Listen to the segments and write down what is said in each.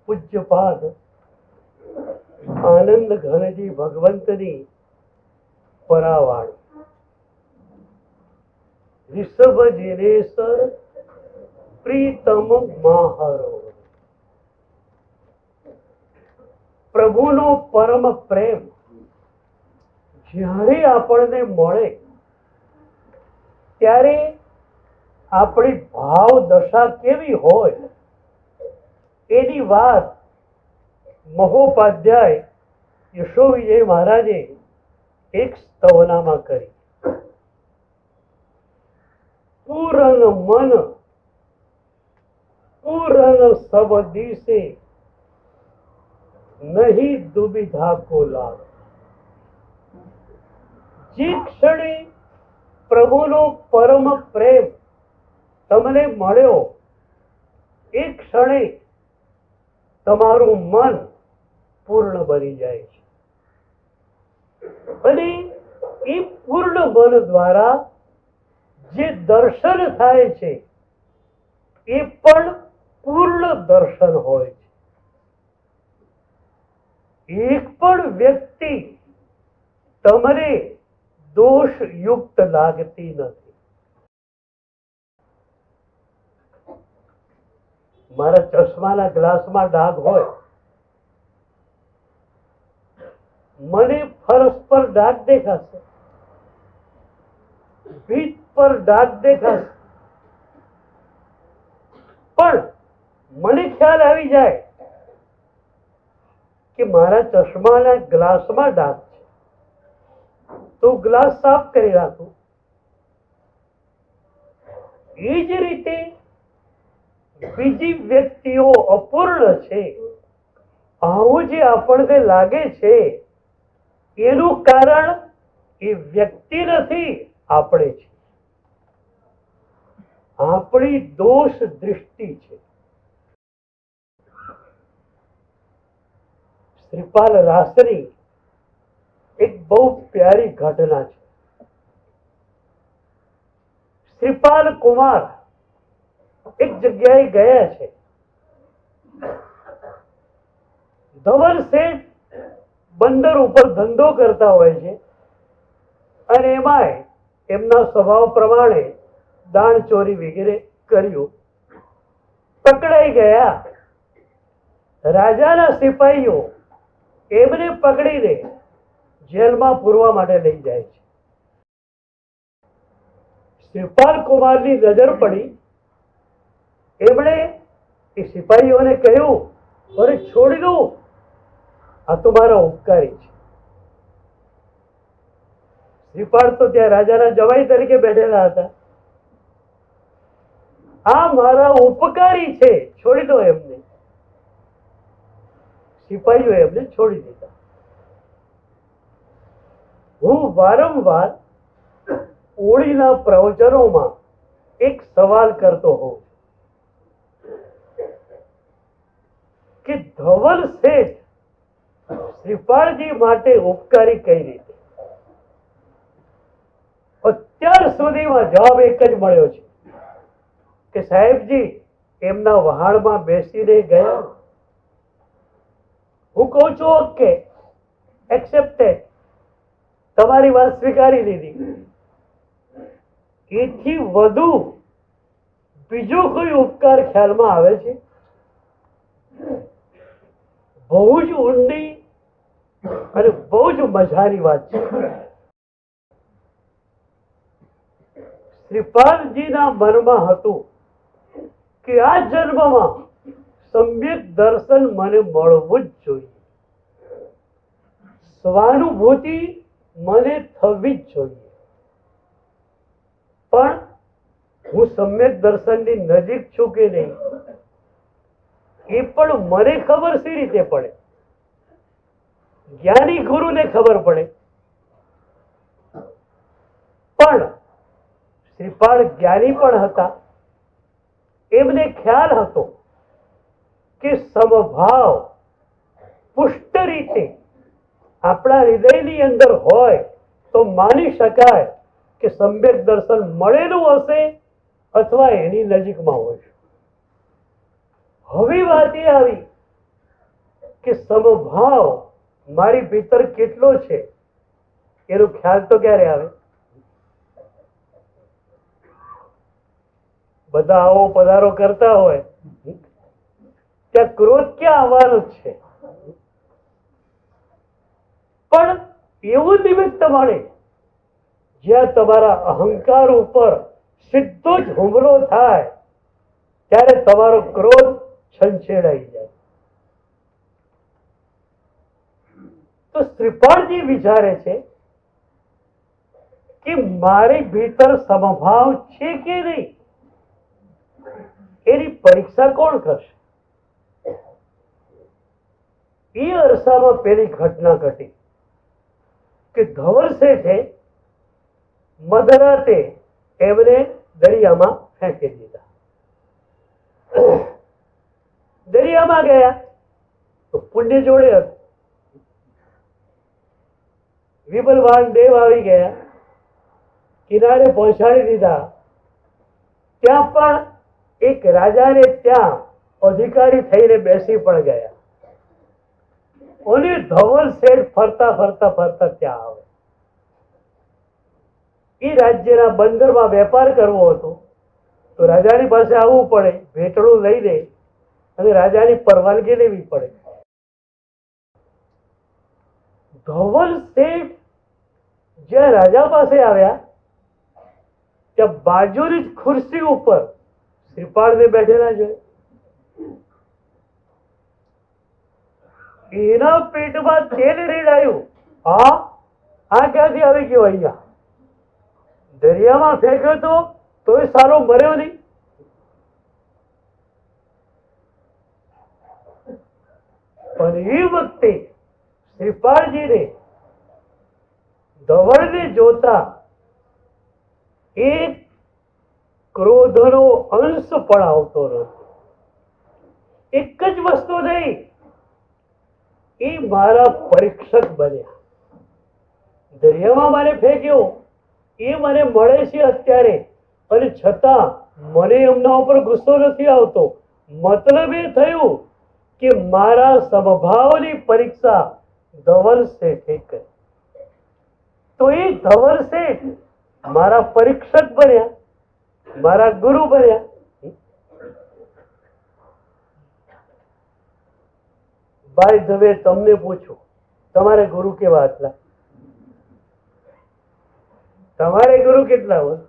પૂજ્યપાદ આનંદ ઘનજી ભગવંતની પરાવાળ રિષભ જીનેશ્વર પ્રીતમ માહરો. પ્રભુનો પરમ પ્રેમ જ્યારે આપણને મળે ત્યારે આપણી ભાવ દશા કેવી હોય એની વાત મહોપાધ્યાય યશોવિજય મહારાજે એક સ્તવનામાં કરી. પૂરન મન પૂરન સબ દિશે નહીં દુવિધા કો લાગ. જે ક્ષણે પ્રભુનો પરમ પ્રેમ તમને મળ્યો એ ક્ષણે તમારું મન પૂર્ણ બની જાય છે અને એ પૂર્ણ મન દ્વારા જે દર્શન થાય છે એ પણ પૂર્ણ દર્શન હોય છે. એક પણ વ્યક્તિ તમને દોષ યુક્ત લાગતી નથી. મારા ચશ્માના ગ્લાસમાં ડાઘ હોય, મને ફરસ પર ડાઘ દેખાશે, ભીત પર ડાઘ દેખાશે, પણ મને ખ્યાલ આવી જાય કે મારા ચશ્માના ગ્લાસમાં ડાઘ છે તો ગ્લાસ સાફ કરી રાખું. એ જ રીતે બીજી વ્યક્તિઓ અપૂર્ણ છે આવું જે આપણને લાગે છે એનું કારણ એ વ્યક્તિ નથી, આપણે છે. આપણી દોષ દૃષ્ટિ છે. શ્રીપાલ રાસની એક બહુ પ્યારી ઘટના છે. શ્રીપાલ કુમાર એક જગ્યાએ ગયા છે. ધવલ શેઠ બંદર ઉપર ધંધો કરતા હોય છે અને એમાંય એમના સ્વભાવ પ્રમાણે દાણ ચોરી વગેરે કર્યું. પકડાઈ ગયા. રાજાના સિપાહીઓ એમને પકડીને જેલમાં પૂરવા માટે લઈ જાય છે. શ્રીપાલ કુમારની નજર પડી. એમણે એ સિપાહીઓને કહ્યું, અરે છોડી દો, આ તો મારા ઉપકારી છે. શ્રીપાલ તો ત્યાં રાજાના જવાઈ તરીકે બેઠેલા હતા. આ મારા ઉપકારી છે, છોડી દો એમને. સિપાહીઓ એમને છોડી દીધા. હું વારંવાર ઓળીના પ્રવચનોમાં એક સવાલ કરતો હોઉં કે ધવલ શેઠ શ્રીપાલજી માટે ઉપકારી કઈ રીતે? અત્યાર સુધીમાં જવાબ એક જ મળ્યો છે કે સાહેબજી એમના વહાણમાં બેસીને ગયા. હું કહું છું ઓકે, એક્સેપ્ટેડ, તમારી વાત સ્વીકારી લીધી. એથી વધુ બીજો કોઈ ઉપકાર ખ્યાલમાં આવે છે? બહુ જ ઊંડી અને બહુ જ મજાની વાત છે. શ્રીપાલજીના મનમાં હતું કે આ જન્મમાં સમ્યક દર્શન મને મળવું જ જોઈએ. સ્વાનુભૂતિ મને થવી જ જોઈએ. પણ હું સમ્યક દર્શનની નજીક છું કે નહીં એ પણ મને ખબર સી રીતે પડે? જ્ઞાની ગુરુને ખબર પડે. પણ શ્રીપાલ જ્ઞાની પણ હતા. એમને ખ્યાલ હતો કે સમભાવ પુષ્ટ રીતે આપણા હૃદયની અંદર હોય તો માની શકાય કે સમ્યક દર્શન મળેલું હશે અથવા એની નજીકમાં હોય. હવે વાત એ આવી કે સમભાવ મારી ભીતર કેટલો છે એનો ખ્યાલ તો ક્યારે આવે? બધા આવો પધારો કરતા હોય ત્યાં ક્રોધ ક્યાં આવવાનો છે? પણ એવું નિમિત્ત મળે જ્યાં તમારા અહંકાર ઉપર સીધો જ હુમલો થાય ત્યારે તમારો ક્રોધ છંછેડાઈ જાય. તો શ્રીપાળજી વિચારે છે કે મારી ભીતર સમભાવ છે કે નહીં એની પરીક્ષા કોણ કરશે? એ અરસામાં પેલી ઘટના ઘટી કે ધવલ શેઠે મધરાતે એમને દરિયામાં ફેંકી દીધા. દરિયામાં ગયા તો પુણ્ય જોડે હતું. વિમલવાન દેવ આવી ગયા, કિનારે પહોંચાડી દીધા. ત્યાં પણ એક રાજાને ત્યાં અધિકારી થઈને બેસી પણ ગયા. ઓલી ધવલ શેઠ ફરતા ફરતા ફરતા ત્યાં આવે. એ રાજ્યના બંદરમાં વેપાર કરવો હતો તો રાજાની પાસે આવવું પડે, ભેટણું લઈને, અને રાજાની પરવાનગી લેવી પડે. ધવલ શેઠ જ્યાં રાજા પાસે આવ્યા ત્યાં બાજુની જ ખુરશી ઉપર શ્રીપાળને બેઠેલા જોયા. એના પેટમાં તેલ રેડાયું. આ ક્યાંથી આવી ગયો? અહીંયા દરિયામાં ફેંક્યો તો તોય સારો મર્યો નહીં. પણ એ વખતે શ્રીપાળજીને ધવળને જોતા એક ક્રોધનો અંશ પણ આવતો નથી. એક જ વસ્તુ નહીં, એ મારા પરીક્ષક બન્યા. દરિયામાં મને ફેંક્યો, એ મને મળે છે અત્યારે, અને છતાં મને એમના ઉપર ગુસ્સો નથી આવતો. મતલબ એ થયું કે મારા સમભાવની પરીક્ષા ધવલ શેઠે કરી. તો એ ધવલ શેઠ મારા પરીક્ષક બન્યા, મારા ગુરુ બન્યા. બાય ધ વે, તમને પૂછું, તમારે ગુરુ કેવા હતા? તમારે ગુરુ કેટલા હોય?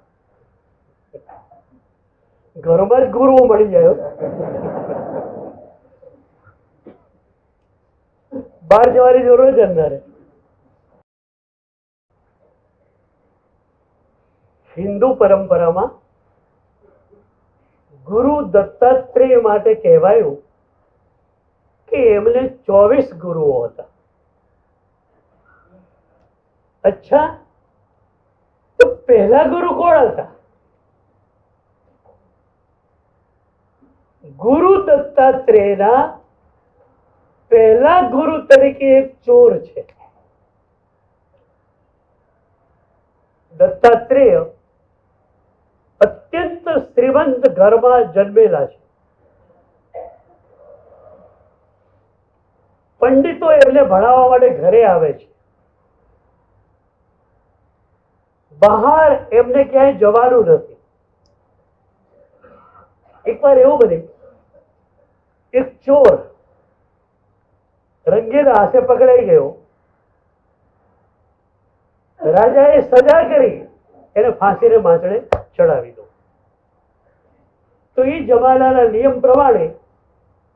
ઘરમાં જ ગુરુઓ મળી જાય, બહાર જવાની જરૂર જ અંધારે. હિન્દુ પરંપરામાં ગુરુ દત્તાત્રેય માટે કહેવાયું કે એમને 24 ગુરુઓ હતા. અચ્છા, તો પહેલા ગુરુ કોણ હતા? ગુરુ દત્તાત્રેયના પહેલા ગુરુ તરીકે એક ચોર છે. દત્તાત્રેય અત્યંત શ્રીમંત ઘરમાં જન્મેલા છે. પંડિતો એમને ભણાવવા માટે ઘરે આવે છે. બહાર એમને ક્યાંય જવાનું નથી. એકવાર એવું બન્યું, એક ચોર રંગેલા હાથે પકડાઈ ગયો. રાજાએ સજા કરી એને ફાંસીને માંચડે ચડાવી દો. તો એ જમાનાના નિયમ પ્રમાણે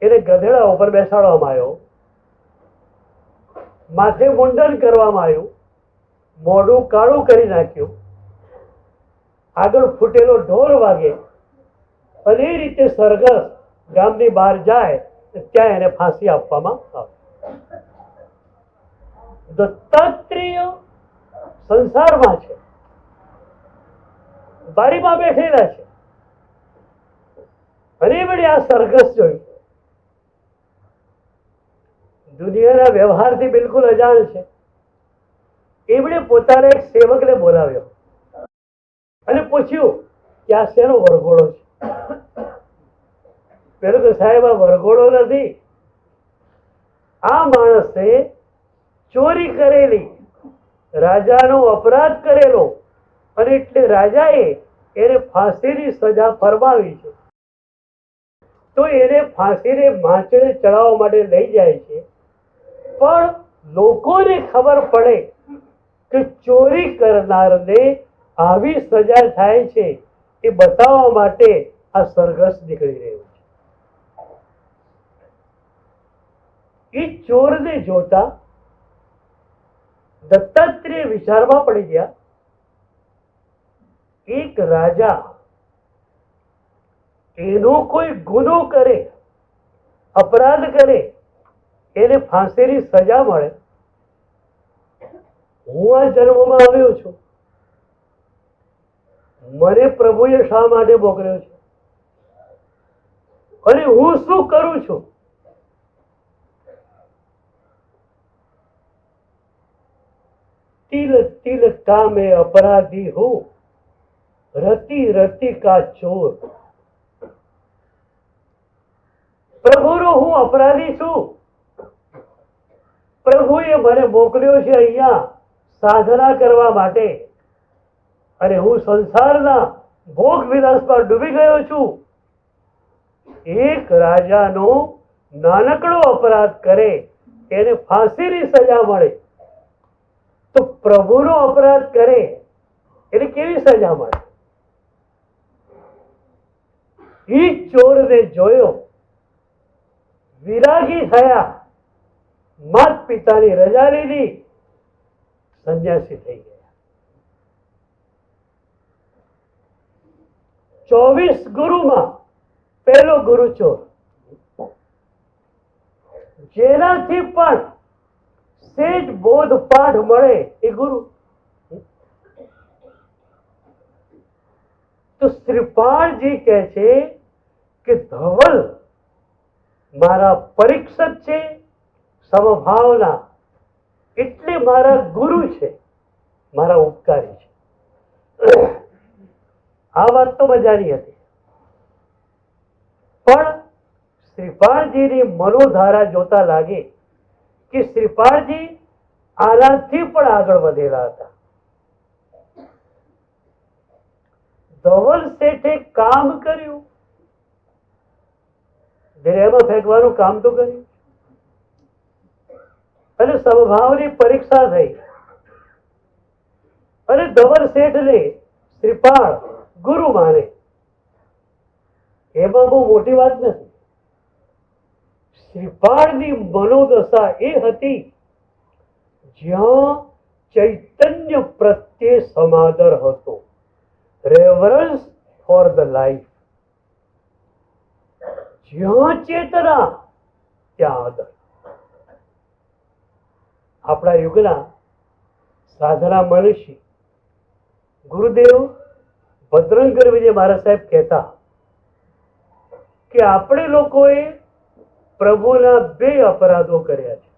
એને ગધેડા ઉપર બેસાડવામાં આવ્યો, માથે મુંડન કરવામાં આવ્યું, મોઢું કાળું કરી નાખ્યું, આગળ ફૂટેલો ઢોલ વાગે, અને એ રીતે સરઘસ ગામની બહાર જાય ત્યાં એને ફાંસી આપવામાં આવે. દત્તાત્રેય સંસારમાં છે, બારીમાં બેઠેલા છે, અને વળી આ સરઘસ જોયું. દુનિયાના વ્યવહારથી બિલકુલ અજાણ છે. એમણે પોતાના એક સેવકને બોલાવ્યો અને પૂછ્યું કે આ શેનો વરઘોડો છે? પેલો કે સાહેબ, આ વરઘોડો નથી, આ માણસે ચોરી કરેલી, રાજાનો અપરાધ કરેલો, અને એટલે રાજાએ એને ફાંસીની સજા ફરમાવી છે. તો એને ફાંસીને માંચડે ચડાવવા માટે લઈ જાય છે. પણ લોકોને ખબર પડે કે ચોરી કરનારને આવી સજા થાય છે, એ બતાવવા માટે આ સરઘસ નીકળી રહ્યું છે. એ ચોરને જોતા દત્તાત્રેય વિચારમાં પડી ગયા. એક રાજા એનો કોઈ ગુનો કરે, અપરાધ કરે, એને ફાંસીની સજા મળે. હું આ જન્મમાં આવ્યો છું, મને પ્રભુએ શા માટે મોકલ્યો છે, અને હું શું કરું છું? तिल तिल का मैं अपराधी हूं, रति रति का चोर. પ્રભુનો હું અપરાધી છું. પ્રભુએ મને મોકલ્યો છે અહીંયા સાધના કરવા માટે, અને હું સંસારના ભોગ વિલાસમાં ડૂબી ગયો છું. એક રાજાનો નાનકડો અપરાધ કરે એને ફાંસીની સજા મળે, તો પ્રભુનો અપરાધ કરે એને કેવી સજા મળે? એ ચોરને જોયો, વિરાગી થયા, માત પિતાની રજા લીધી, સંન્યાસી થઈ ગયા. 24 ગુરુમાં પહેલો ગુરુ ચોર, જેનાથી પણ સેજ બોધ પાઠ મળે એ ગુરુ. તો શ્રીપાળજી કહે છે કે ધવલ મારા પરીક્ષક છે, સમભાવના, એટલે મારા ગુરુ છે, મારા ઉપકારી છે. આ વાત તો મજાની હતી, પણ શ્રીપાળજીની મનોધારા જોતા લાગે કે શ્રીપાળજી આનાથી પણ આગળ વધેલા હતા. ધવલ શેઠે કામ કર્યું, દરિયામાં ફેંકવાનું કામ તો કર્યું, અને સમભાવની પરીક્ષા થઈ, અને ધવલ શેઠને શ્રીપાળ ગુરુ માને. એમાં બહુ મોટી વાત નથી. શ્રીપાળની મનોદશા એ હતી જ્યાં ચૈતન્ય પ્રત્યે સમાદર હતો, રેવરન્સ ફોર ધ લાઈફ. જ્યાં ચેતના ત્યાં આદર. આપણા યુગના સાધના મનુષ્ય ગુરુદેવ ભદ્રંકર વિજય મહારાજ સાહેબ કહેતા કે આપણે લોકોએ પ્રભુના 2 અપરાધો કર્યા છે.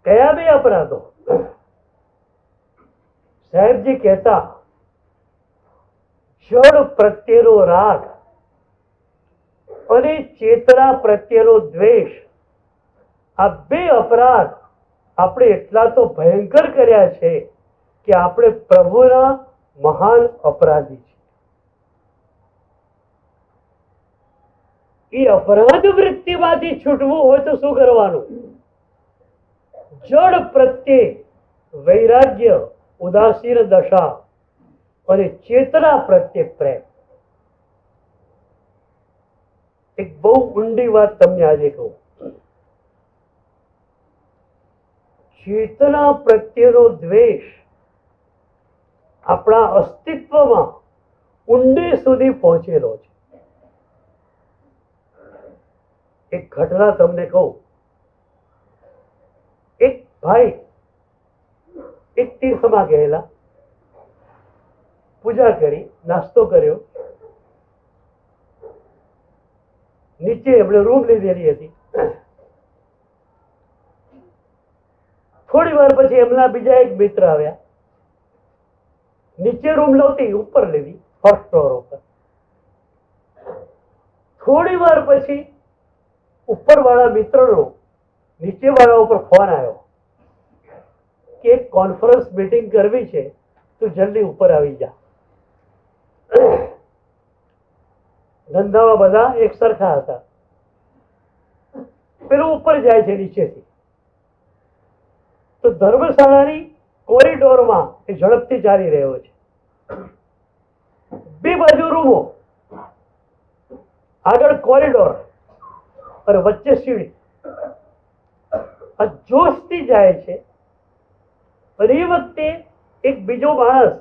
કયા 2 અપરાધો? સાહેબજી કહેતા જળ પ્રત્યેનો રાગ અને ચેતના પ્રત્યેનો દ્વેષ. આ 2 અપરાધ આપણે એટલા તો ભયંકર કર્યા છે કે આપણે પ્રભુના મહાન અપરાધી છે. એ અપરાધ વૃત્તિમાંથી છૂટવું હોય તો શું કરવાનું? જળ પ્રત્યે વૈરાગ્ય, ઉદાસીન દશા, અને ચેતના પ્રત્યે પ્રેમ. એક બહુ ઊંડી વાત તમને આજે કહું. ચેતના પ્રત્યેનો દ્વેષ આપણા અસ્તિત્વમાં ઊંડે સુધી પહોંચેલો છે. એક ઘટના તમને કહું. એક ભાઈ એક તીર્થમાં ગયેલા, પૂજા કરી, નાસ્તો કર્યો, નીચે એમણે રૂમ લીધેલી હતી. થોડી વાર પછી એમના બીજા એક મિત્ર આવ્યા, નીચે રૂમ નહોતી, ઉપર લીધી, ફર્સ્ટ ફ્લોર ઉપર. થોડી વાર પછી ઉપરવાળા મિત્રનો નીચેવાળા ઉપર ફોન આવ્યો કે એક કોન્ફરન્સ મીટિંગ કરવી છે, તું જલ્દી ઉપર આવી જા. ધંધામાં બધા એક સરખા હતા. પેલો ઉપર જાય છે નીચેથી, તો ધર્મશાળાની કોરિડોરમાં એ ઝડપથી ચાલી રહ્યો છે. બે બાજુ રૂમો, આગળ કોરિડોર અને વચ્ચે સીડી. આ જોશથી જાય છે અને એ વખતે એક બીજો માણસ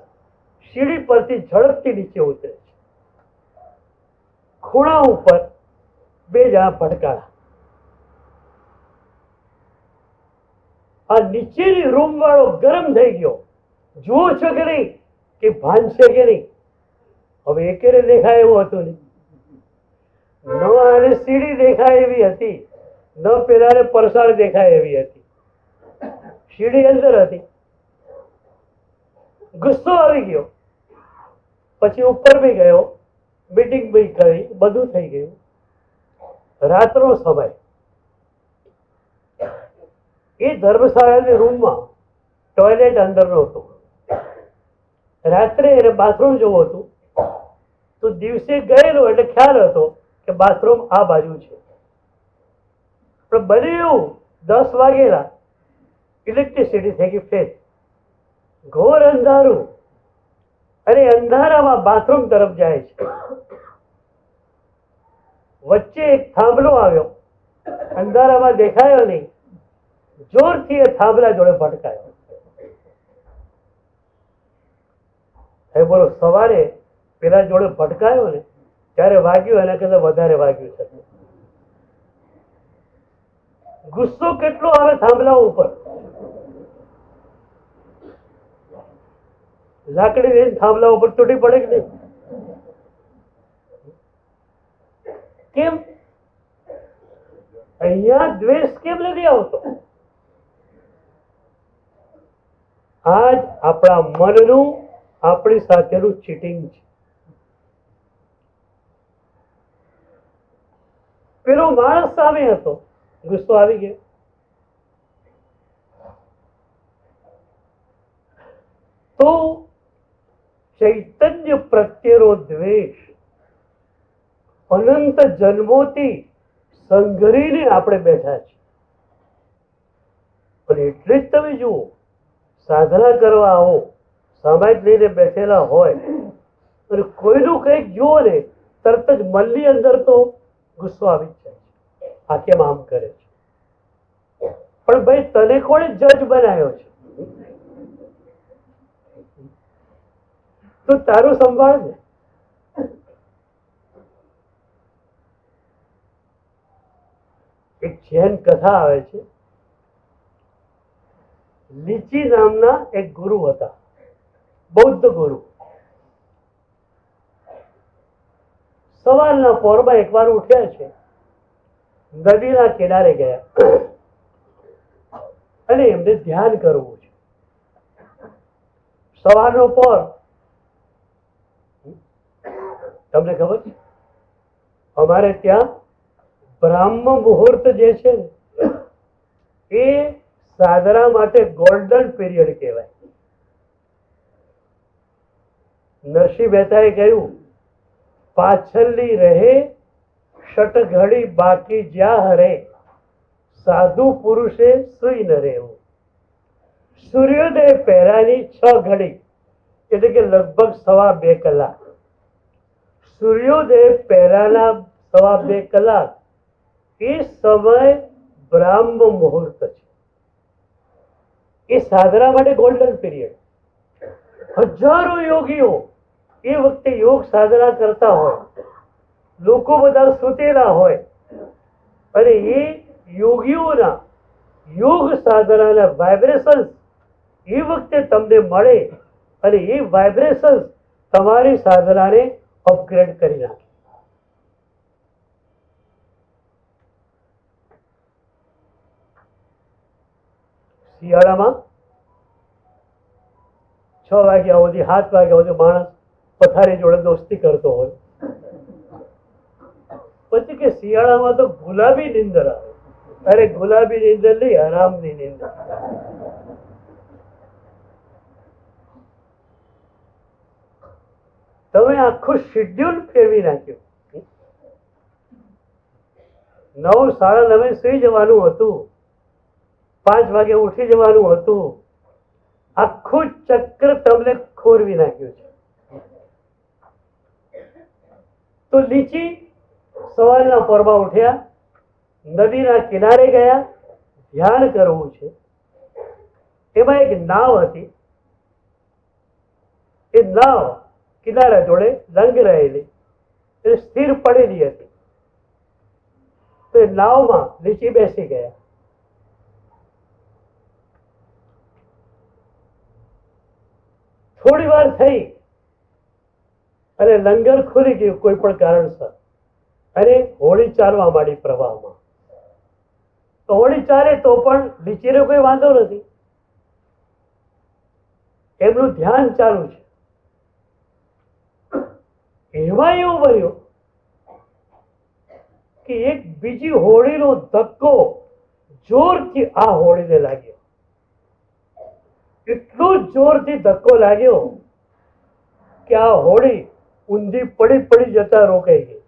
સીડી પરથી ઝડપથી નીચે ઉતરે છે. ખૂણા ઉપર બે જણા ભટકાયા. આ નીચેની રૂમ વાળો ગરમ થઈ ગયો. જુઓ છો કે નહીં કે ભાનશે કે નહીં? હવે એકેને દેખાય એવું હતું નહીં. ન આને સીડી દેખાય એવી હતી, ન પેલાને પરસાળ દેખાય એવી હતી. સીડી અંદર હતી. ગુસ્સો આવી ગયો. પછી ઉપર બી ગયો, મીટિંગ બી કરી, બધું થઈ ગયું. રાતનો સમય. એ ધર્મશાળાની રૂમમાં ટોયલેટ અંદર નહોતું. રાત્રે એને બાથરૂમ જવું હતું, તો દિવસે ગયેલો એટલે ખ્યાલ હતો કે બાથરૂમ આ બાજુ છે. પણ બને એવું 10 વાગેલા, ઇલેક્ટ્રિસિટી થઈ ગઈ ફેલ. ઘોર અંધારું અને અંધારામાં બાથરૂમ તરફ જાય છે. વચ્ચે એક થાંભલો આવ્યો, અંધારામાં દેખાયો નહીં. જોરથી એ થાંભલા જોડે ભટકાયો. હવે બોલો, સવારે પેલા જોડે ભટકાયો ને ત્યારે વાગ્યું, એના કરતા વધારે વાગ્યું છે. ગુસ્સો કેટલો આવે થાંભલા ઉપર. લાકડી લઈને થાંભલા ઉપર તૂટી પડે કે નહીં? કેમ અહીંયા દ્વેષ કેમ નથી આવતો? આજ આપણા મનનું આપણી સાથેનું ચીટિંગ છે. પેલો માણસ સામે હતો, ગુસ્સો આવી ગયો. તો ચૈતન્ય પ્રત્યેનો દ્વેષ અનંત જન્મોથી સંઘરીને આપણે બેઠા છીએ. અને એટલે જ તમે જુઓ, સાધના કરવા આવો, સમાજ લઈને બેઠેલા હોય અને કોઈનું કંઈક જુઓ ને, તરત જ મનની અંદર તો ગુસ્સો આવી જ જાય છે. આ કેમ આમ કરે છે? પણ ભાઈ, તને કોણે જજ બનાવ્યો છે? તું તારું સંભાળ ને. એક જૈન કથા આવે છે. લીચી નામના એક ગુરુ હતા, બૌદ્ધ ગુરુ. સવારના પોરમાં એકવાર ઉઠ્યા છે, નદીના કિનારે ગયા અને એમને ધ્યાન કરવું છે. સવારનો પોર, તમને ખબર છે, અમારે ત્યાં બ્રાહ્મ મુહૂર્ત જે છે ને, એ સાધના માટે ગોલ્ડન પીરિયડ કહેવાય. નરસિંહ મહેતાએ કહ્યું, પાછળની રહે ષટ ઘડી બાકી જ્યાં હરે, સાધુ પુરુષે સુઈ ન રહેવું. સૂર્યોદય પહેલાની 6 ઘડી, એટલે કે લગભગ 2.25 કલાક. સૂર્યોદય પહેલાના 2.25 કલાક એ સમય બ્રાહ્મ મુહૂર્ત છે. એ સાધના માટે ગોલ્ડન પીરિયડ. હજારો યોગીઓ એ વખતે યોગ સાધના કરતા હોય, લોકો બધા સૂતેલા હોય, અને એ યોગીઓના યોગ સાધનાના વાઇબ્રેશન્સ એ વખતે તમને મળે અને એ વાઇબ્રેશન્સ તમારી સાધનાને અપગ્રેડ કરી નાખે. શિયાળામાં 6 વાગ્યા સુધી 7 વાગ્યા સુધી માણસ પથારી જોડે દોસ્તી કરતો હોય. પછી કે શિયાળામાં તો ગુલાબી નીંદર આવે. અરે ગુલાબી નીંદર નહીં, હરામની નીંદર. તમે આખું શેડ્યુલ ફેરવી નાખ્યું. 9, 9:30 સુઈ જવાનું હતું, 5 વાગે ઉઠી જવાનું હતું. આખું ચક્ર તમને ખોરવી નાખ્યું છે. તો લીચી સવારના પોરમાં ઉઠ્યા, નદીના કિનારે ગયા, ધ્યાન કરવું છે. એમાં એક નાવ હતી. એ નાવ કિનારા જોડે લંગ રહેલી, એ સ્થિર પડેલી હતી. તો એ નાવમાં લીચી બેસી ગયા. થોડી વાર થઈ અને લંગર ખુલી ગયું કોઈ પણ કારણસર, અને હોળી ચાલવા માંડી પ્રવાહમાં. તો હોળી ચાલે તો પણ લીચીને કોઈ વાંધો નથી, એમનું ધ્યાન ચાલુ છે. એમાં એવું બન્યું કે એક બીજી હોળીનો ધક્કો જોરથી આ હોળીને લાગ્યો. એટલો જોરથી ધક્કો લાગ્યો કે આ હોળી ઊંધી પડી જતા રોકાઈ ગઈ.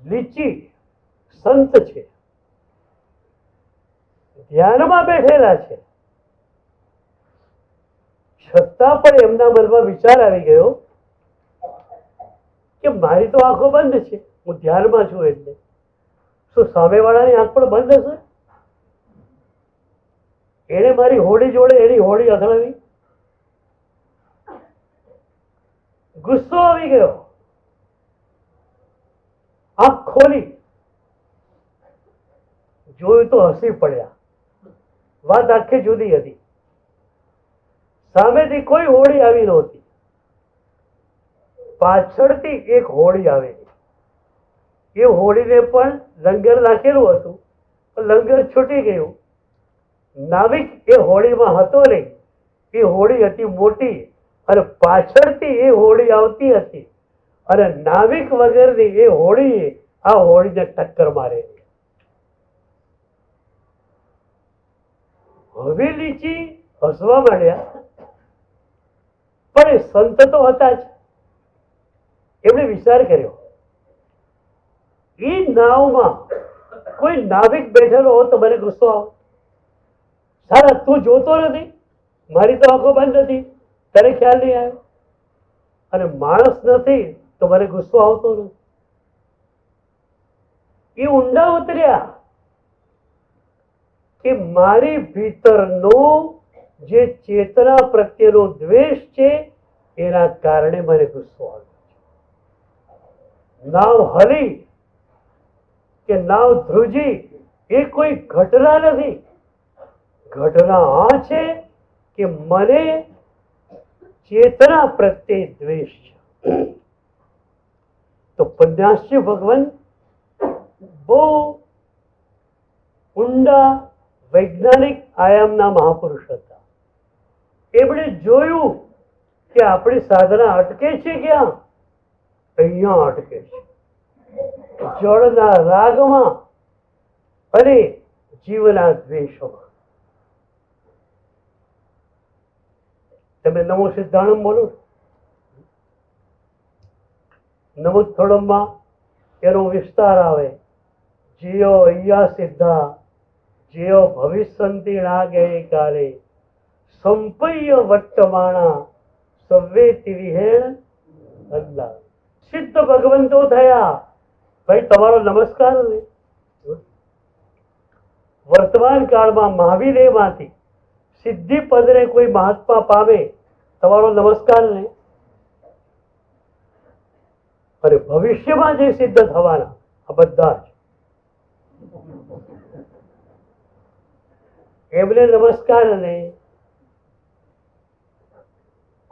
લીચી સંત છે, ધ્યાનમાં બેઠેલા છે, છતાં પણ એમના મનમાં વિચાર આવી ગયો કે મારી તો આંખો બંધ છે, હું ધ્યાનમાં છું, એટલે શું સામેવાળાની આંખ પણ બંધ હશે? એને મારી હોળી જોડે એની હોળી અથડાવી. ગુસ્સો આવી ગયો, આંખ ખોલી, જોયું તો હસી પડ્યા. વાત આખી જુદી હતી. સામેથી કોઈ હોળી આવી નહોતી, પાછળથી એક હોળી આવેલી. એ હોળીને પણ લંગર નાખેલું હતું, લંગર છૂટી ગયું. નાવિક એ હોળીમાં હતો નહીં, એ હોળી હતી મોટી, અને પાછળથી એ હોળી આવતી હતી, અને નાવિક વગરની એ હોળી આ હોળીને ટક્કર મારેલી. હવે લીચી હસવા માંડ્યા, પણ એ સંત તો હતા જ. એમણે વિચાર કર્યો, એ નાવમાં કોઈ નાવિક બેઠેલો હોત તો મને ગુસ્સો આવે. સારા તું જોતો નથી, મારી તો આંખો બંધ હતી, તને ખ્યાલ નહીં આવ્યો, અને માણસ નથી તો મને ગુસ્સો આવતો નથી. એ ઊંડા ઉતર્યા કે મારી ભીતરનો જે ચેતના પ્રત્યેનો દ્વેષ છે એના કારણે મને ગુસ્સો આવ્યો. નાવ હલી કે નાવ ધ્રુજી એ કોઈ ઘટના નથી. ઘટના આ છે કે મને ચેતના પ્રત્યે દ્વેષ છે. તો પદ્યાશ્રી ભગવાન બહુ ઊંડા વૈજ્ઞાનિક આયામના મહાપુરુષ હતા. એમણે જોયું કે આપણી સાધના અટકે છે ક્યાં? અહીંયા અટકે છે, જળના રાગમાં અને જીવના દ્વેષોમાં. તમે નમો સિદ્ધાણમ બોલો. નમો થોડમમાં એનો વિસ્તાર આવે. જીઓ અહીંયા સિદ્ધા જેઓ ભવિષ્યંતિ ના ગયે કાલે સંપય્ય વર્તમાણા સવેતિ વિહેણ અલ્લાહ. સિદ્ધ ભગવંતો થયા. ભાઈ તમારો નમસ્કાર ને. વર્તમાન કાળમાં મહાવીરમાંથી સિદ્ધિ પદને કોઈ મહાત્મા પામે, તમારો નમસ્કાર ને. અને ભવિષ્યમાં જે સિદ્ધ થવાના આ બધા જ એમને નમસ્કાર ને.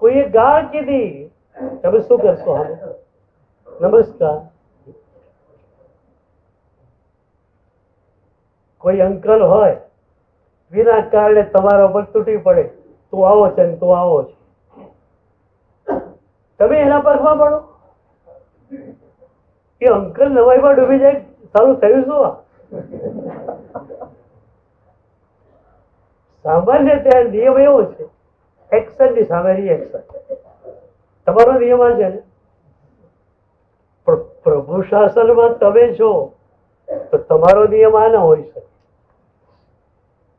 કોઈએ ગાળ કીધી, તમે શું કરશો? હવે નમસ્કાર. કોઈ અંકલ હોય વિના કારણે તમારા પર તૂટી પડે, તું આવો છે ને તું આવો છે, તમે એના પગમાં પડો. એ અંકલ નવાઈમાં ડૂબી જાય, સારું થયું શું? સામાન્ય ત્યાં નિયમ એવો છે, એક્શન ની સામે રિએક્શન. તમારો નિયમ આ છે ને, પણ પ્રભુ શાસનમાં તમે છો તો તમારો નિયમ આ ના હોય શકે.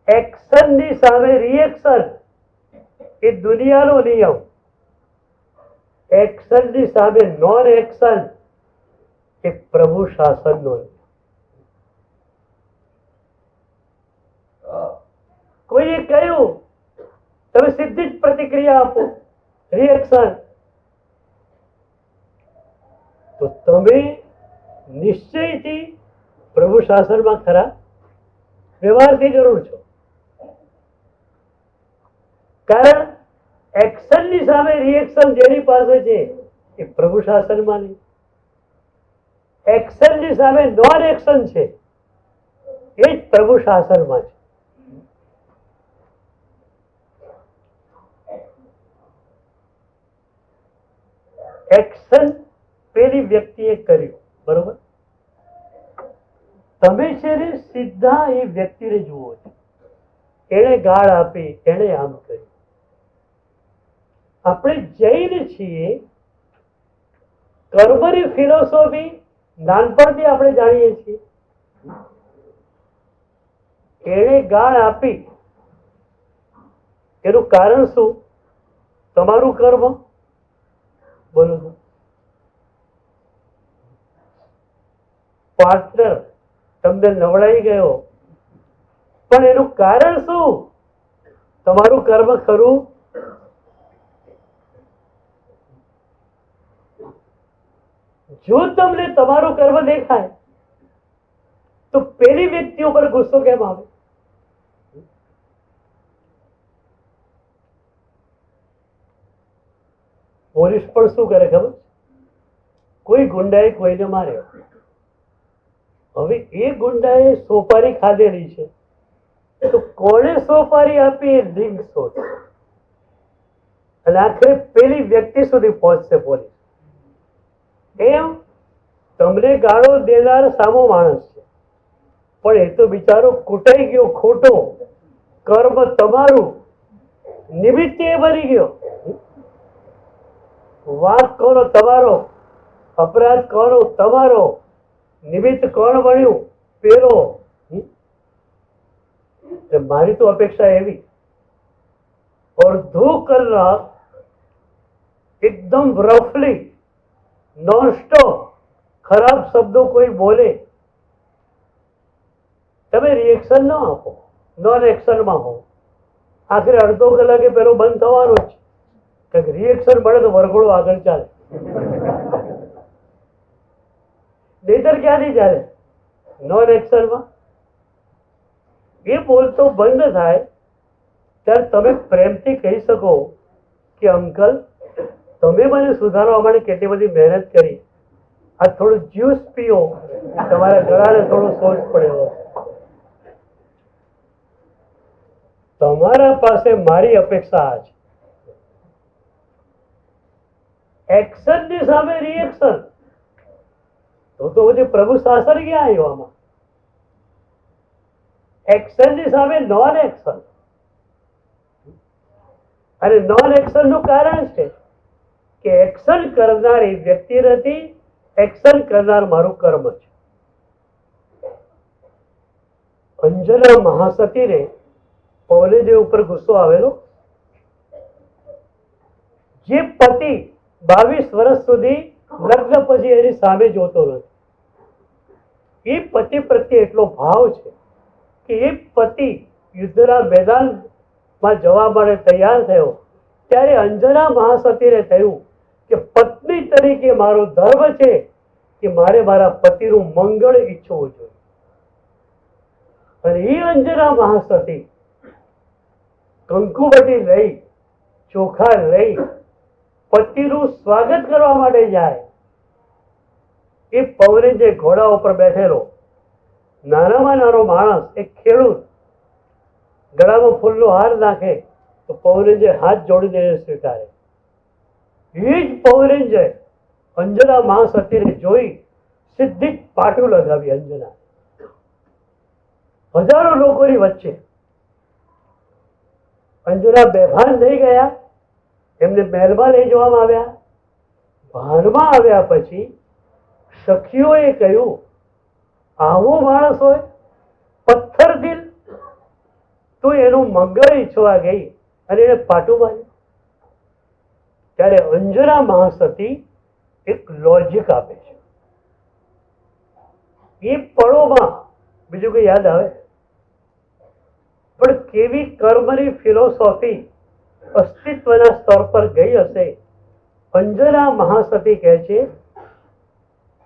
એક્શન ની સામે રિએક્શન એ દુનિયાનો નિયમ, એક્શન ની સામે નોન એક્શન એ પ્રભુ શાસનનો નિયમ. કોઈએ કહ્યું તમે સીધી જ પ્રતિક્રિયા આપો, રિએક્શન, તો તમે નિશ્ચયથી પ્રભુ શાસનમાં ખરા વ્યવહારથી જરૂર છો. કારણ એક્શનની સામે રિએક્શન જેની પાસે છે એ પ્રભુ શાસનમાં નહીં. એક્શનની સામે નોન એક્શન છે એ જ પ્રભુ શાસનમાં છે. એક્શન પેલી વ્યક્તિએ કર્યું, બરોબર? તમે છે ને સીધા એ વ્યક્તિને જુઓ છો, એને ગાળ આપી, એને આમ કર્યું. આપણે જૈન છીએ, કર્મની ફિલોસોફી નાનપણથી આપણે જાણીએ છીએ. એને ગાળ આપી એનું કારણ શું? તમારું કર્મ. બોલો, પાર્ટનર તમને નવડાઈ ગયો, પણ એનું કારણ શું? તમારું કર્મ ખરું. જો તમને તમારું કર્મ દેખાય તો પેલી વ્યક્તિ ઉપર ગુસ્સો કેમ આવે? પોલીસ પણ શું કરે ખબર? કોઈ ગુંડાએ કોઈને માર્યો, હવે એ ગુંડાએ સોપારી ખાધેલી છે, તો કોણે સોપારી આપી એ લિંક શોધ, અને આખરે પેલી વ્યક્તિ સુધી પહોંચશે પોલીસ. એમ તમને ગાળો દેનાર સામો માણસ છે, પણ એ તો બિચારો કૂટાઈ ગયો, ખોટો કર્મ તમારું, નિમિત્ત એ બની ગયો. વાંક કોનો? તમારો. અપરાધ કોનો? તમારો. નિમિત્ત કોણ બન્યું? પેલો. મારી તો અપેક્ષા એવી, અડધો કલાક એકદમ રફલી નોન સ્ટોપ ખરાબ શબ્દો કોઈ બોલે, તમે રિએક્શન ન આપો, નોન એક્શનમાં હો, આખરે અડધો કલાકે પેલો બંધ થવાનો જ છે. રિએક્શન મળે તો વરઘોડો આગળ ચાલે, નહીતર ક્યાંથી ચાલે? નોન એક્શનમાં એ બોલતો બંધ થાય ત્યારે તમે પ્રેમથી કહી શકો કે અંકલ, તમે મને સુધારવા માટે કેટલી બધી મહેનત કરી, આ થોડું જ્યુસ પીઓ, તમારા ગળાને થોડો સોજ પડેલો. તમારા પાસે મારી અપેક્ષા આ છે. એક્શન ની સામે રિએક્શન, તો પછી પ્રભુ શાસન ક્યાં આવ્યું આમાં? એક્શન ની સામે નોન એક્શન, અને નોન એક્શન નું કારણ છે કે એક્શન કરનાર એ વ્યક્તિ નથી, એક્શન કરનાર મારું કર્મ છે. અંજના મહાસતીને પૌલેદેવ ઉપર ગુસ્સો આવેલો. જે પતિ 22 વર્ષ સુધી લગ્ન પછી એની સામે જોતો નથી, એ પતિ પ્રત્યે એટલો ભાવ છે કે એ પતિ યુદ્ધના મેદાનમાં જવા માટે તૈયાર થયો ત્યારે અંજના મહાસતીને થયું કે પત્ની તરીકે મારો ધર્મ છે કે મારે મારા પતિનું મંગળ ઈચ્છવું જોઈએ. અને એ અંજના મહાસતી કંકુવટી લઈ, ચોખા લઈ પતિનું સ્વાગત કરવા માટે જાય. એ પૌરે જે ઘોડા ઉપર બેઠેલો નાનામાં નાનો માણસ, એક ખેડૂત, ગળામાં ફૂલનો હાર નાખે તો પૌરેજે હાથ જોડીને સ્વીકારે. એ જ પૌરેજે અંજના મહાસતીને જોઈ સીધી જ પાટું લગાવી અંજના. હજારો લોકોની વચ્ચે અંજના બેભાન થઈ ગયા. એમને મહેલમાં લઈ જવામાં આવ્યા. ભાનમાં આવ્યા પછી સખીઓએ કહ્યું, આવો માણસ હોય પથ્થર દિલ, તો એનું મંગળ ઈચ્છવા ગઈ અને એને પાટું માર્યું. ત્યારે અંજના મહાસતી એક લોજિક આપે છે. એ પળોમાં બીજું કઈ યાદ આવે? પણ કેવી કર્મની ફિલોસોફી અસ્તિત્વના સ્તર પર ગઈ હશે. અંજના મહાસતી કહે છે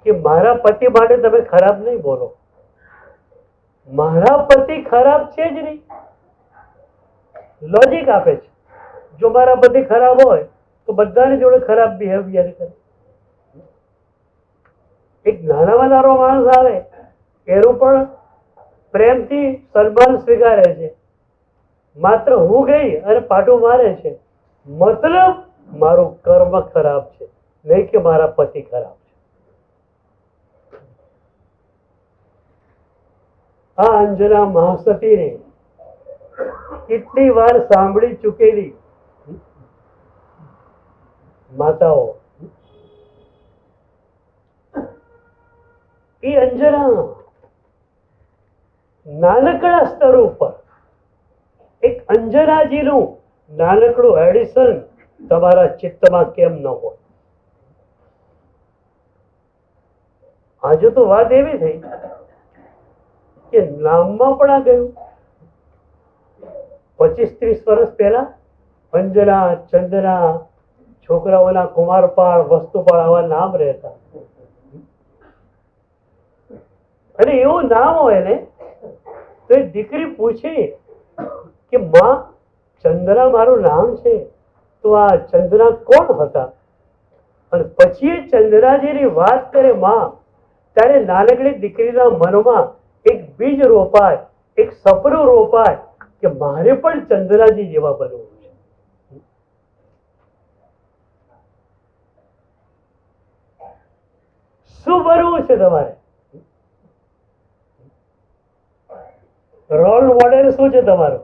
કે મારા પતિ માટે તમે ખરાબ નહીં બોલો. મારા પતિ ખરાબ છે જ નહીં. લોજિક આપે છે. જો મારા પતિ ખરાબ હોય તો બધાની જોડે ખરાબ બિહેવિયર કરે. એક નાનાવાળો માણસ આવે એનું પણ પ્રેમથી સન્માન સ્વીકારે છે. માત્ર હું ગઈ અને પાટું મારે છે, મતલબ મારું કર્મ ખરાબ છે, નહીં કે મારા પતિ ખરાબ છે. આ અંજના મહાસતીને કેટલી વાર સાંભળી ચૂકેલી માતાઓ. એ અંજના નાનકડા સ્તર ઉપર એક અંજનાજીનું નાનકડું એડિશન તમારા ચિત્તમાં કેમ ન હોય? આજે તો વાત એવી થઈ કે નામમાં પણ આ ગયું. 25-30 વર્ષ પહેલા અંજના, ચંદના, છોકરાઓના કુમારપાળ, વસ્તુપાળ આવા નામ રહેતા. અને એવું નામ હોય ને તો એ દીકરી પૂછે કે માં, ચંદના મારું નામ છે, તો આ ચંદના કોણ હતા? અને પછી એ ચંદનાજીની વાત કરે માં, ત્યારે નાનકડી દીકરીના મનમાં એક બીજ રોપાય, એક સપનું રોપાય કે મારે પણ ચંદનાજી જેવા બનવું છે. શું બનવું છે તમારે? રોલ મોડેલ શું છે તમારું?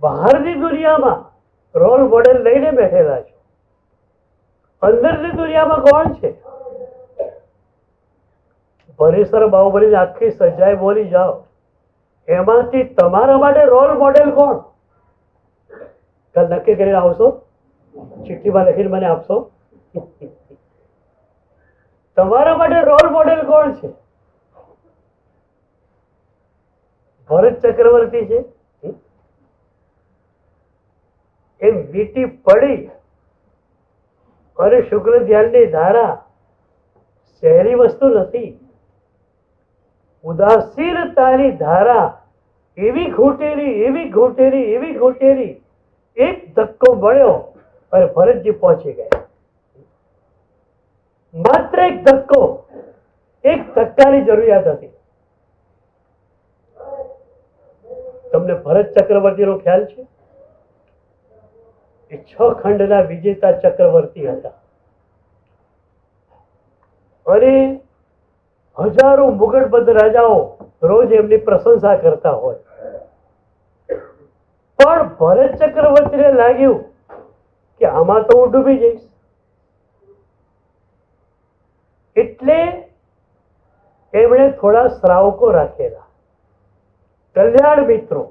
બહારની દુનિયામાં રોલ મોડેલ લઈને બેઠેલા છો. અંદરની દુનિયામાં કોણ છે? ભરેસર બાહુબલી આખી સજાય બોલી જાઓ, એમાંથી તમારા માટે રોલ મોડેલ કોણ? કાલ નક્કી કરીને આવશો, ચિઠ્ઠીમાં લખીને મને આપશો. તમારા માટે રોલ મોડેલ કોણ છે? ભરત ચક્રવર્તી છે. એ વીટી પડી અને શુક્લ ધ્યાનની ધારા સહેલી વસ્તુ નથી. ઉદાસીનતાની ધારા એવી ઘૂંટેલી, એવી ઘૂંટેલી, એવી ઘૂંટેલી, એક ધક્કો મળ્યો અને ભરતજી પહોંચી ગયા. માત્ર એક ધક્કો, એક ધક્કાની જરૂરિયાત હતી. તમને ભરત ચક્રવર્તીનો ખ્યાલ છે? એ 6 ખંડના વિજેતા ચક્રવર્તી હતા અને હજારો મુગટબદ્ધ રાજાઓ રોજ એમની પ્રશંસા કરતા હોય. પણ ભરત ચક્રવર્તીને લાગ્યું કે આમાં તો હું ડૂબી જઈશ. એટલે એમણે થોડા શ્રાવકો રાખેલા, કલ્યાણ મિત્રો,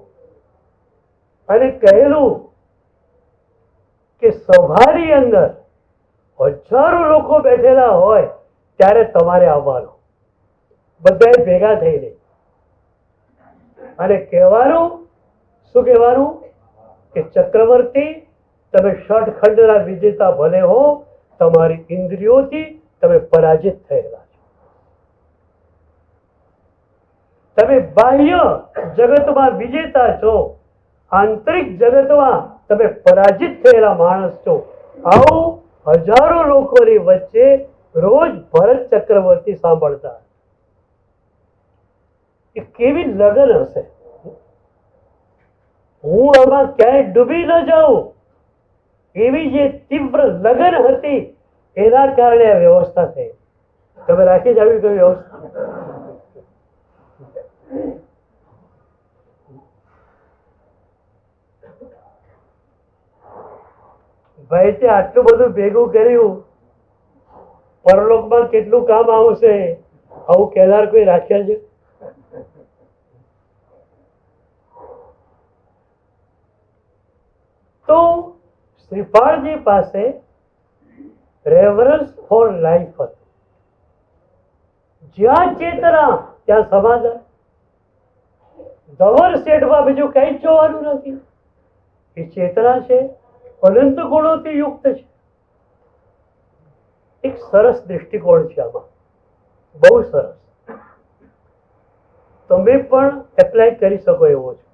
અને કહેલું કે સભાની અંદર હજારો લોકો બેઠેલા હોય ત્યારે તમારે આવવાનું. બધાએ ભેગા થઈને અને કહેવાનું, શું કહેવાનું? કે ચક્રવર્તી, તમે ષટખંડના વિજેતા ભલે હો, તમારી ઇન્દ્રિયોથી તમે પરાજિત થયેલા છો. તમે બાહ્ય જગતમાં વિજેતા છો, આંતરિક જગતમાં તમે પરાજિત થયેલા માણસ છો. આવું હજારો લોકોની વચ્ચે રોજ ભરત ચક્રવર્તી સાંભળતા. એ કેવી લગન હશે! હું આમાં ક્યાંય ડૂબી ન જાઉં એવી જે તીવ્ર લગન હતી એના કારણે આ વ્યવસ્થા થઈ. તમે રાખી જ આવી કઈ વ્યવસ્થા? ભાઈ તે આટલું બધું ભેગું કર્યું, પરલોકમાં કેટલું કામ આવશે? આવું કહેનાર કોઈ રાખ્યા છે? તો શ્રીપાળજી પાસે રેવરન્સ ફોર લાઈફ હતું. જ્યાં ચેતના ત્યાં સમાધાન. ધવર શેઠમાં બીજું કઈ જ જોવાનું નથી. એ ચેતના છે, અનંત ગુણોથી યુક્ત છે. એક સરસ દૃષ્ટિકોણ છે આમાં, બહુ સરસ. તમે પણ એપ્લાય કરી શકો એવો છો.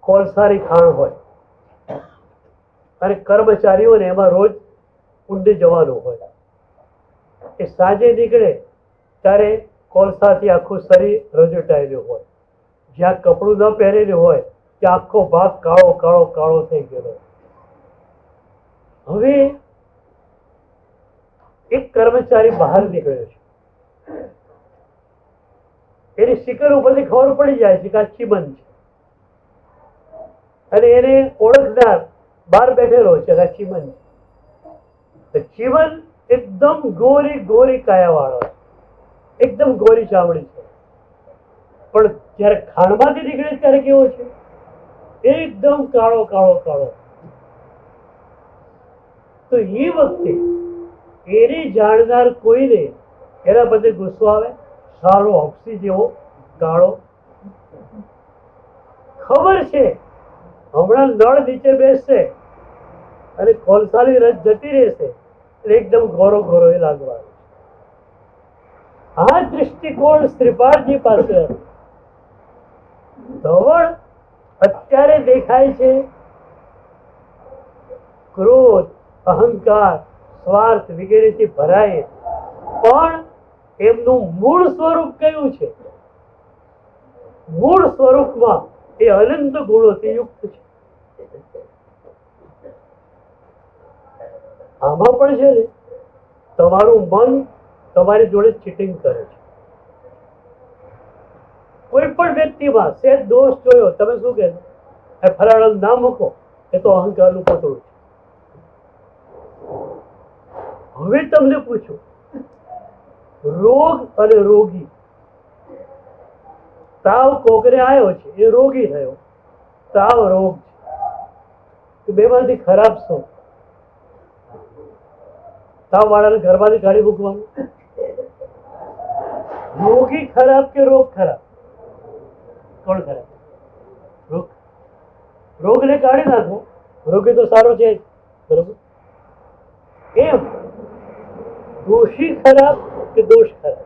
કોલસારી ખાણ હોય અને કર્મચારીઓને એમાં રોજ ઊંડે જવાનું હોય. એ સાંજે નીકળે ત્યારે કોલસાથી આખું શરીર રજટાયેલું હોય. જ્યાં કપડું ન પહેરેલું હોય ત્યાં આખો ભાગ કાળો કાળો કાળો થઈ ગયેલો. હવે એક કર્મચારી બહાર નીકળ્યો છે. એની શિખર ઉપરથી ખબર પડી જાય છે કે આ ચીમન છે, અને એને ઓળખનાર બહાર બેઠેલો છે કે આ ચીમન છે. ચીમન એકદમ ગોરી ગોરી કાયા વાળો, એકદમ ગોરી ચામડી છે. પણ જયારે ખાણમાંથી નીકળે ત્યારે કેવો છે? એકદમ કાળો કાળો કાળો. તો એ વખતે એને જાણનાર કોઈને એના બધે ગુસ્સો આવે. સારો હફસી જેવો કાળો. ખબર છે હમણાં નળ નીચે બેસશે અને કોલસાની રસ જતી રહેશે, એકદમ ગોરો ગોરો એ લાગવાનો. આ દૃષ્ટિકોણ શ્રીપાળજી પાસે હતો. ધવળ અત્યારે દેખાય છે ક્રોધ, અહંકાર, સ્વાર્થ વગેરેથી ભરાય, પણ એમનું મૂળ સ્વરૂપ કયું છે? મૂળ સ્વરૂપમાં એ અનંત ગુણોથી યુક્ત છે. આમાં પણ છે ને, તમારું મન તમારી જોડે ચીટિંગ કરે છે. કોઈ પણ વ્યક્તિમાં સેજ દોષ જોયો, તમે શું કહેશો? એ ફલાણા ના મૂકો, એ તો અહંકારનું પોતળું છે. હવે તમને પૂછું, રોગ અને રોગી. તાવ કોકરે આવ્યો છે, એ રોગી થયો. તાવ રોગ છે. બેમાંથી ખરાબ શું? તાવ વાળાને ઘરમાંથી કાઢી મૂકવાનું. રોગી ખરાબ કે રોગ ખરાબ? કોણ ખરાબ? રોગ. રોગને કાઢી નાખો, રોગી તો સારો છે, બરોબર? એમ દોષી ખરાબ કે દોષ ખરાબ?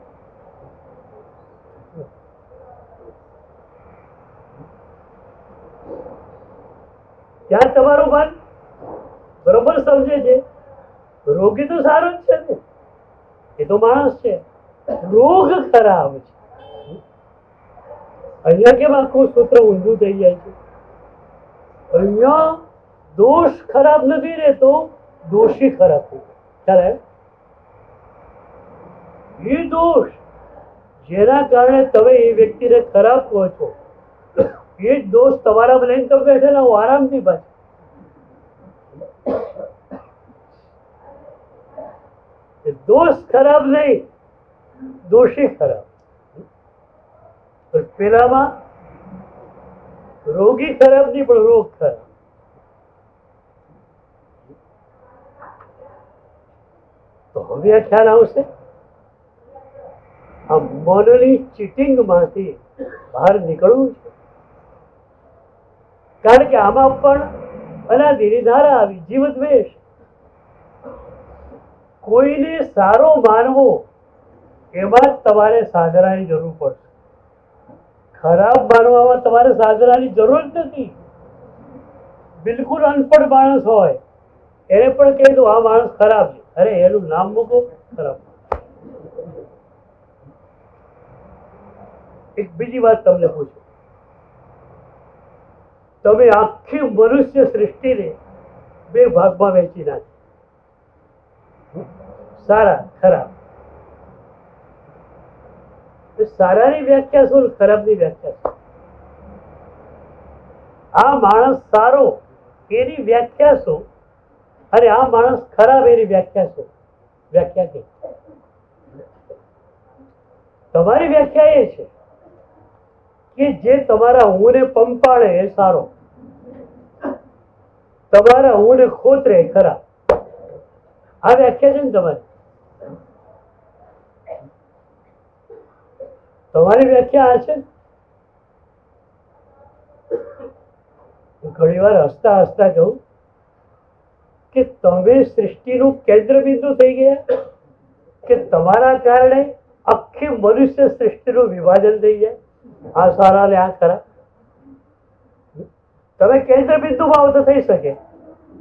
ત્યાં તમારું મન બરોબર સમજે છે, રોગી તો સારો જ છે ને, એ તો માણસ છે. રોગ ખરાબ છે. અહીંયા કેમ આખું સૂત્ર ઊંધું થઈ જાય છે? અહીંયા દોષ ખરાબ નથી રહેતો, દોષી ખરાબ થઈ જાય. ખ્યાલ આવ્યો? એ દોષ જેના કારણે તમે એ વ્યક્તિને ખરાબ કહો છો, એ જ દોષ તમારા લઈને તમે બેઠેલા હો આરામથી. પાછું દોષ ખરાબ નહીં, દોષી ખરાબ. પેલામાં રોગી ખરાબ નહીં, પણ રોગ ખરાબ. તો હવે આ ખ્યાલ આવશે. આ મનની ચીટિંગ માંથી બહાર નીકળવું છે. કારણ કે આમાં પણ અનાદિની ધારા આવી, જીવ દ્વેષ. કોઈને સારો માનવો એમાં તમારે સાધનાની જરૂર પડશે. ખરાબ માનવામાં તમારે સાધનાની જરૂર જ નથી. બિલકુલ અનપઢ માણસ હોય એને પણ કહી દો આ માણસ ખરાબ છે, અરે એનું નામ મૂકો, ખરાબ. એક બીજી વાત તમને પૂછું. તમે આખી મનુષ્ય સૃષ્ટિને બે ભાગમાં વહેંચી નાખી. સારા ખરાબ. સારાની વ્યાખ્યા શું, ખરાબની વ્યાખ્યા શું? આ માણસ સારો એની વ્યાખ્યા શું, અને આ માણસ ખરાબ એની વ્યાખ્યા શું? વ્યાખ્યા કે તમારી વ્યાખ્યા એ છે કે જે તમારા હું ને પંપાળે એ સારો, તમારા હું ને ખોતરે એ ખરાબ. આ વ્યાખ્યા છે ને તમારી. તમારી વ્યાખ્યા આ છે. ઘણી વાર હસતા હસતા કહું કે તમે સૃષ્ટિનું કેન્દ્ર બિંદુ થઈ ગયા, કે તમારા કારણે આખી મનુષ્ય સૃષ્ટિનું વિભાજન થઈ જાય. આ સારા ને આ ખરાબ. તમે કેન્દ્ર બિંદુમાં આવો તો થઈ શકે.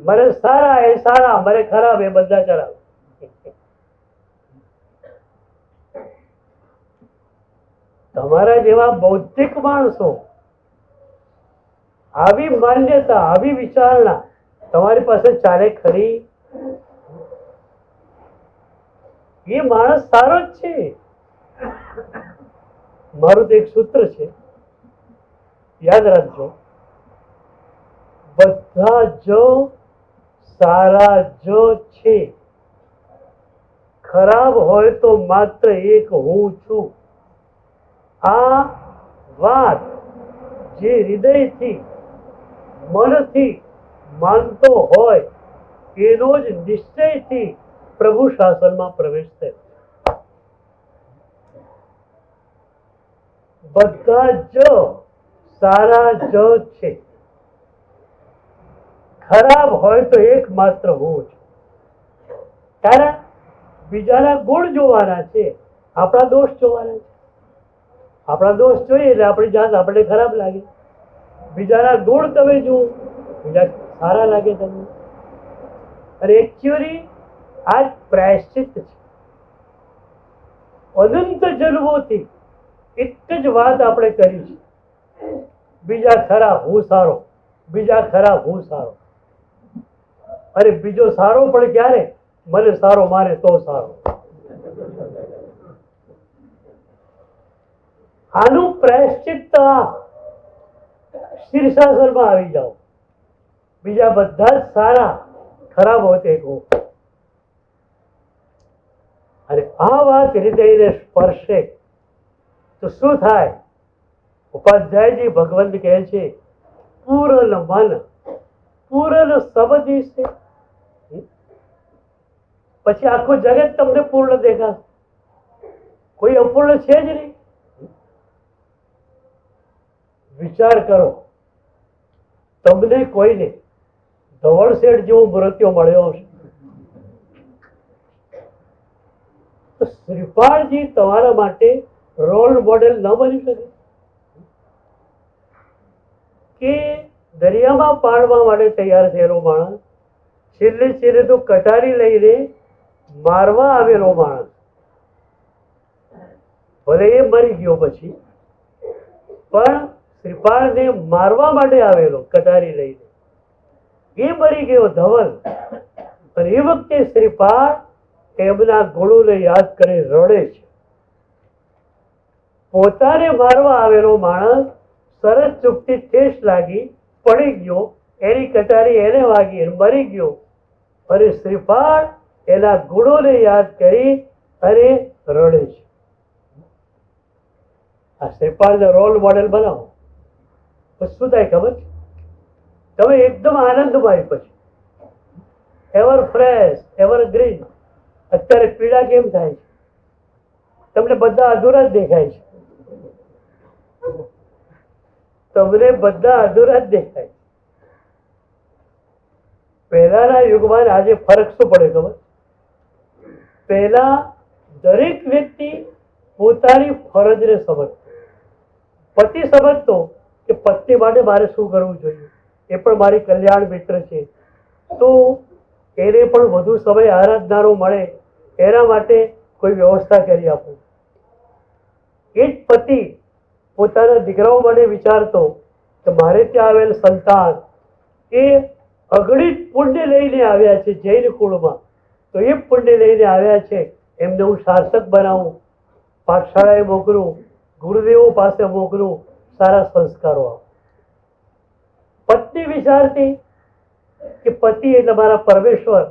મને સારા એ સારા, મને ખરાબ એ બધા ખરાબ. તમારા જેવા બૌદ્ધિક માણસો આવી માન્યતા, આવી વિચારણા તમારી પાસે ચાલે ખરી? એ માણસ સારો જ છે. મારું તો એક સૂત્ર છે, યાદ રાખજો. બધા જો સારા જો છે, ખરાબ હોય તો માત્ર એક હું છું. આ વાત જે હૃદયથી મનથી માનતો હોય એનો જ નિશ્ચયથી પ્રભુ શાસનમાં પ્રવેશ થયો. બધા જ સારા જ છે, ખરાબ હોય તો એકમાત્ર હું છું. કારણ બીજાના ગુણ જોવાના છે, આપણા દોષ જોવાના છે. આપણા દોષ જોઈએ એટલે આપણી જાત આપણે ખરાબ લાગે. બીજાના ગુણ તમે જુઓ, બીજા સારા લાગે તમને. અને એકચ્યુઅલી આ પ્રાયશ્ચિત છે. અનંત જન્મોથી એક જ વાત આપણે કરી છે, બીજા ખરાબ હું સારો, બીજા ખરાબ હું સારો. અરે બીજો સારો પણ ક્યારે? મને સારો મારે તો સારો. આનું પ્રાયશ્ચિત શીર્ષાસનમાં આવી જાઓ. બીજા બધા જ સારા, ખરાબ હોય તે કહો. અને આ વાત હૃદયને સ્પર્શે તો શું થાય? ઉપાધ્યાયજી ભગવંત કહે છે, પૂર્ણ મન પૂર્ણ સમજી છે. પછી આખું જગત તમને પૂર્ણ દેખાશે, કોઈ અપૂર્ણ છે જ નહીં. વિચાર કરો, તમને કોઈને ધવળ શેઠ જેવો મૃત્યુ મળ્યો હશે તો શ્રીપાળજી તમારા માટે રોલ મોડેલ ન બની શકે? કે દરિયામાં પાડવા માટે તૈયાર થયેલો માણસ, છેલ્લે છેલ્લે તો કટારી લઈને મારવા આવેલો માણસ, ભલે એ મરી ગયો પછી, પણ શ્રીપાળને મારવા માટે આવેલો કટારી લઈને એ મરી ગયો ધવલ. અને એ વખતે શ્રીપાળ એમના ગુણોને યાદ કરી રડે છે. પોતાને મારવા આવેલો માણસ સરસ ચૂકથી ઠેસ લાગી, પડી ગયો, એની કટારી એને વાગી મરી ગયો. અને શ્રીપાળ એના ગુણોને યાદ કરી અને રડે છે. આ શ્રીપાળને રોલ મોડેલ બનાવો પછી શું થાય ખબર છે? તમે એકદમ આનંદમાં. પછી એવર ફ્રેશ, એવર ગ્રીન. અત્યારે પીડા કેમ થાય છે? તમને બધા અધૂરા જ દેખાય છે. તમને બધા અધૂરા જ દેખાય. પહેલાના યુગમાં આજે ફરક શું પડે ખબર? પહેલા દરેક વ્યક્તિ પોતાની ફરજને સમજતો. પતિ સમજતો કે પત્ની માટે મારે શું કરવું જોઈએ, એ પણ મારી કલ્યાણ મિત્ર છે, તો એને પણ વધુ સમય આરાધનારો મળે એના માટે કોઈ વ્યવસ્થા કરી આપું. એ જ પતિ પોતાના દીકરાઓ માટે વિચારતો કે મારે ત્યાં આવેલ સંતાન એ અગણિત પુણ્ય લઈને આવ્યા છે જૈન કુળમાં, તો એ પુણ્ય લઈને આવ્યા છે, એમને હું શાસક બનાવું, પાઠશાળાએ મોકલું, ગુરુદેવો પાસે મોકલું, સારા સંસ્કારો આપું. પત્ની વિચારતી કે પતિ એટલે મારા પરમેશ્વર,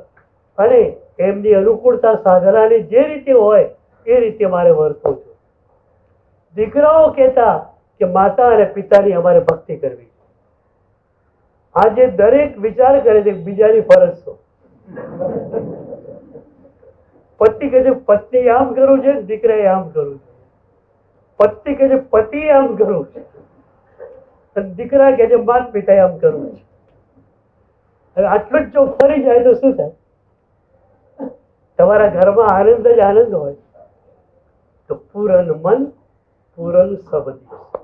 અને એમની અનુકૂળતા સાધનાની જે રીતે હોય એ રીતે મારે વર્તવું છે. દીકરાઓ કહેતા કે માતા અને પિતાની અમારે ભક્તિ કરવી. આજે દરેક વિચાર કરે છે બીજાની ફરજ તો. પતિ કહે છે પત્ની આમ કરવું છે, દીકરાએ આમ કરવું છે. પત્ની કહે છે પતિ આમ કરવું છે, દીકરા કહે છે માતા પિતાએ આમ કરવું છે. હવે આટલું જ જો ફરી જાય તો શું થાય? તમારા ઘરમાં આનંદ જ આનંદ હોય તો પૂરન મન પૂરન સબ દિવસ.